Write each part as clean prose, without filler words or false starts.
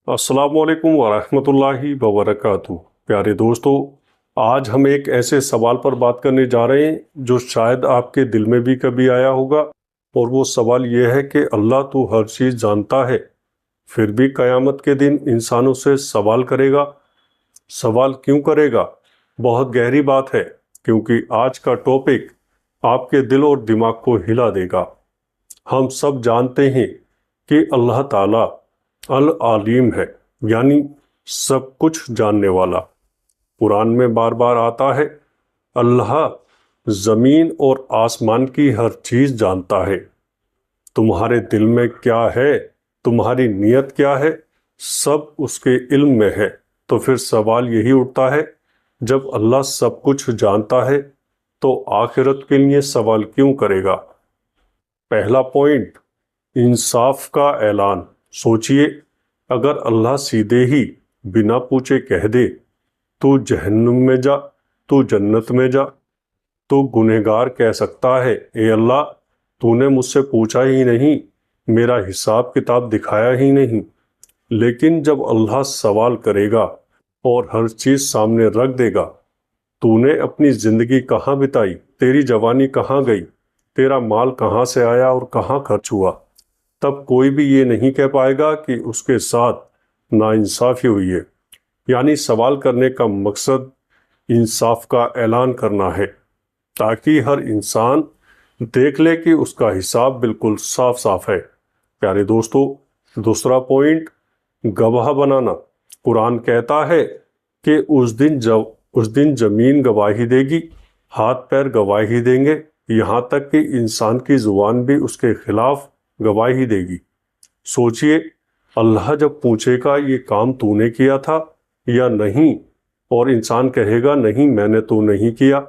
अस्सलाम वालेकुम वरहमतुल्लाहि वबरकातुहू। प्यारे दोस्तों, आज हम एक ऐसे सवाल पर बात करने जा रहे हैं जो शायद आपके दिल में भी कभी आया होगा। और वो सवाल ये है कि अल्लाह तो हर चीज़ जानता है, फिर भी क़यामत के दिन इंसानों से सवाल करेगा। सवाल क्यों करेगा? बहुत गहरी बात है, क्योंकि आज का टॉपिक आपके दिल और दिमाग को हिला देगा। हम सब जानते हैं कि अल्लाह ताला अल आलीम है, यानी सब कुछ जानने वाला। कुरान में बार बार आता है, अल्लाह ज़मीन और आसमान की हर चीज़ जानता है। तुम्हारे दिल में क्या है, तुम्हारी नीयत क्या है, सब उसके इल्म में है। तो फिर सवाल यही उठता है, जब अल्लाह सब कुछ जानता है तो आखिरत के लिए सवाल क्यों करेगा? पहला पॉइंट, इंसाफ का ऐलान। सोचिए, अगर अल्लाह सीधे ही बिना पूछे कह दे, तू जहन्नुम में जा, तू जन्नत में जा, तो गुनहगार कह सकता है, ए अल्लाह, तूने मुझसे पूछा ही नहीं, मेरा हिसाब किताब दिखाया ही नहीं। लेकिन जब अल्लाह सवाल करेगा और हर चीज़ सामने रख देगा, तूने अपनी ज़िंदगी कहाँ बिताई, तेरी जवानी कहाँ गई, तेरा माल कहाँ से आया और कहाँ खर्च हुआ, तब कोई भी ये नहीं कह पाएगा कि उसके साथ नाइंसाफ़ी हुई है। यानी सवाल करने का मकसद इंसाफ का ऐलान करना है, ताकि हर इंसान देख ले कि उसका हिसाब बिल्कुल साफ साफ है। प्यारे दोस्तों, दूसरा पॉइंट, गवाह बनाना। कुरान कहता है कि उस दिन ज़मीन गवाही देगी, हाथ पैर गवाही देंगे, यहाँ तक कि इंसान की ज़ुबान भी उसके खिलाफ गवाही देगी। सोचिए, अल्लाह जब पूछेगा ये काम तूने किया था या नहीं, और इंसान कहेगा नहीं मैंने तो नहीं किया,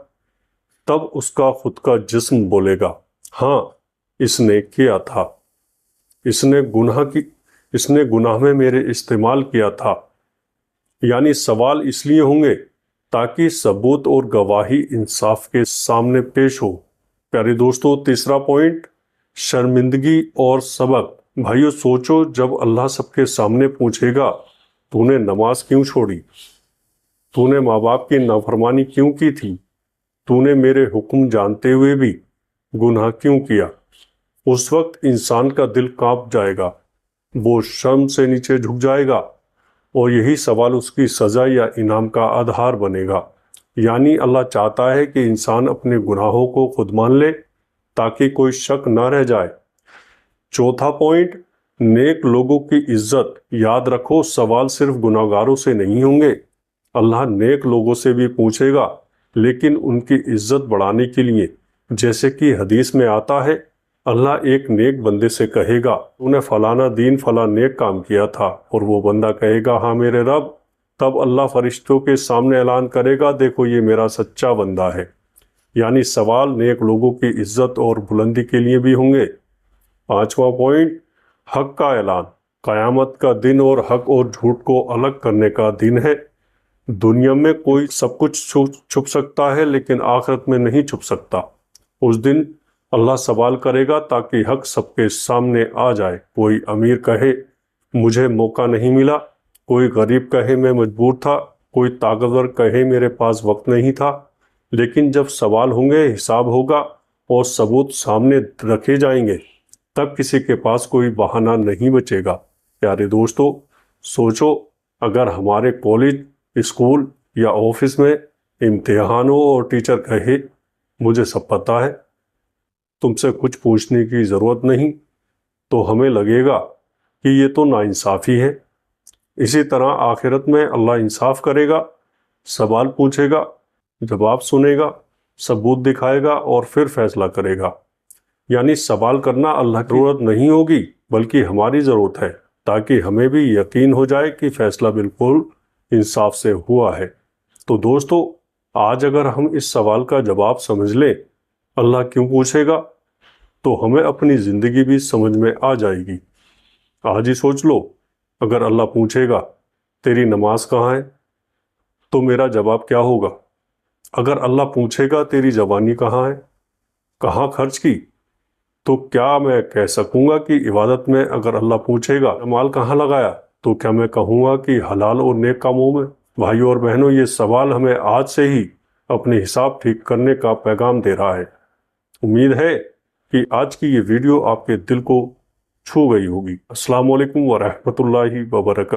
तब उसका खुद का जिस्म बोलेगा हाँ इसने किया था, इसने गुनाह में मेरे इस्तेमाल किया था। यानी सवाल इसलिए होंगे ताकि सबूत और गवाही इंसाफ के सामने पेश हो। प्यारे दोस्तों, तीसरा पॉइंट, शर्मिंदगी और सबक। भाइयों सोचो, जब अल्लाह सबके सामने पूछेगा, तूने नमाज क्यों छोड़ी, तूने माँ बाप की नाफरमानी क्यों की थी, तूने मेरे हुक्म जानते हुए भी गुनाह क्यों किया, उस वक्त इंसान का दिल कांप जाएगा, वो शर्म से नीचे झुक जाएगा, और यही सवाल उसकी सज़ा या इनाम का आधार बनेगा। यानी अल्लाह चाहता है कि इंसान अपने गुनाहों को खुद मान ले, ताकि कोई शक न रह जाए। चौथा पॉइंट, नेक लोगों की इज्जत। याद रखो, सवाल सिर्फ गुनाहगारों से नहीं होंगे, अल्लाह नेक लोगों से भी पूछेगा, लेकिन उनकी इज्जत बढ़ाने के लिए। जैसे कि हदीस में आता है, अल्लाह एक नेक बंदे से कहेगा, तूने फलाना दीन फला नेक काम किया था, और वो बंदा कहेगा हाँ मेरे रब, तब अल्लाह फरिश्तों के सामने ऐलान करेगा, देखो ये मेरा सच्चा बंदा है। यानी सवाल नेक लोगों की इज्जत और बुलंदी के लिए भी होंगे। पांचवा पॉइंट, हक का ऐलान। क़यामत का दिन और हक और झूठ को अलग करने का दिन है। दुनिया में कोई सब कुछ छुप सकता है, लेकिन आखिरत में नहीं छुप सकता। उस दिन अल्लाह सवाल करेगा ताकि हक सबके सामने आ जाए। कोई अमीर कहे मुझे मौका नहीं मिला, कोई गरीब कहे मैं मजबूर था, कोई ताकतवर कहे मेरे पास वक्त नहीं था। लेकिन जब सवाल होंगे, हिसाब होगा और सबूत सामने रखे जाएंगे, तब किसी के पास कोई बहाना नहीं बचेगा। प्यारे दोस्तों, सोचो, अगर हमारे कॉलेज, स्कूल या ऑफिस में इम्तिहानों और टीचर कहे मुझे सब पता है, तुमसे कुछ पूछने की ज़रूरत नहीं, तो हमें लगेगा कि ये तो नाइंसाफ़ी है। इसी तरह आखिरत में अल्लाह इंसाफ करेगा, सवाल पूछेगा, जवाब सुनेगा, सबूत दिखाएगा और फिर फैसला करेगा। यानी सवाल करना अल्लाह की ज़रूरत नहीं होगी, बल्कि हमारी ज़रूरत है, ताकि हमें भी यकीन हो जाए कि फ़ैसला बिल्कुल इंसाफ से हुआ है। तो दोस्तों, आज अगर हम इस सवाल का जवाब समझ लें, अल्लाह क्यों पूछेगा, तो हमें अपनी ज़िंदगी भी समझ में आ जाएगी। आज ही सोच लो, अगर अल्लाह पूछेगा तेरी नमाज कहाँ है, तो मेरा जवाब क्या होगा? अगर अल्लाह पूछेगा तेरी जवानी कहाँ है, कहाँ खर्च की, तो क्या मैं कह सकूंगा कि इबादत में? अगर अल्लाह पूछेगा माल कहाँ लगाया, تو کیا میں کہوں گا کہ حلال اور نیک کاموں میں؟ بھائیوں اور بہنوں، یہ سوال ہمیں آج سے ہی اپنے حساب ٹھیک کرنے کا پیغام دے رہا ہے۔ امید ہے کہ آج کی یہ ویڈیو آپ کے دل کو چھو گئی ہوگی۔ السلام علیکم ورحمۃ اللہ وبرکاتہ۔